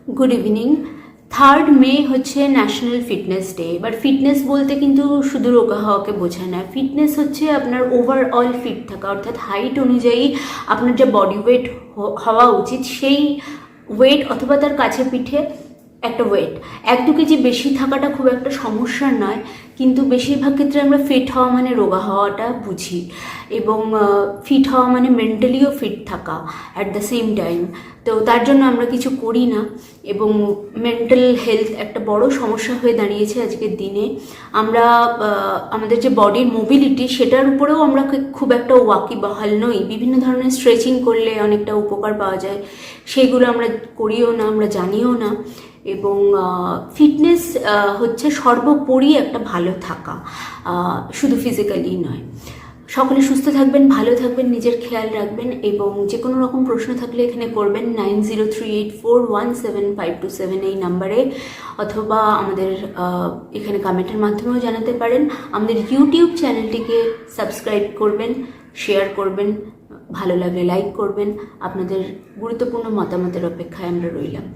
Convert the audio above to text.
Good evening. 3 মে হচ্ছে national fitness day. এবার fitness বলতে কিন্তু শুধু রোগা হওয়াকে বোঝায় না। ফিটনেস হচ্ছে আপনার ওভারঅল ফিট থাকা, অর্থাৎ হাইট অনুযায়ী আপনার যে বডি ওয়েট হওয়া উচিত সেই ওয়েট অথবা তার কাছে পিঠে একটা ওয়েট 1-2 কেজি বেশি থাকাটা খুব একটা সমস্যা নয়, কিন্তু বেশিরভাগ ক্ষেত্রে আমরা ফিট হওয়া মানে রোগা হওয়াটা বুঝি। এবং ফিট হওয়া মানে মেন্টালিও ফিট থাকা অ্যাট দ্য সেম টাইম। তো তার জন্য আমরা কিছু করি না, এবং মেন্টাল হেলথ একটা বড় সমস্যা হয়ে দাঁড়িয়েছে আজকের দিনে। আমরা আমাদের যে বডির মোবিলিটি সেটার উপরেও আমরা খুব একটা ওয়াকিবহাল নই। বিভিন্ন ধরনের স্ট্রেচিং করলে অনেকটা উপকার পাওয়া যায়, সেইগুলো আমরা করিও না, আমরা জানিও না। এবং ফিটনেস হচ্ছে সর্বোপরি একটা ভালো থাকা, শুধু ফিজিক্যালি নয়। সকলে সুস্থ থাকবেন, ভালো থাকবেন, নিজের খেয়াল রাখবেন, এবং যে কোনো রকম প্রশ্ন থাকলে এখানে করবেন 9038417527 এই নাম্বারে, অথবা আমাদের এখানে কমেন্টের মাধ্যমেও জানাতে পারেন। আমাদের ইউটিউব চ্যানেলটিকে সাবস্ক্রাইব করবেন, শেয়ার করবেন, ভালো লাগলে লাইক করবেন। আপনাদের গুরুত্বপূর্ণ মতামতের অপেক্ষায় আমরা রইলাম।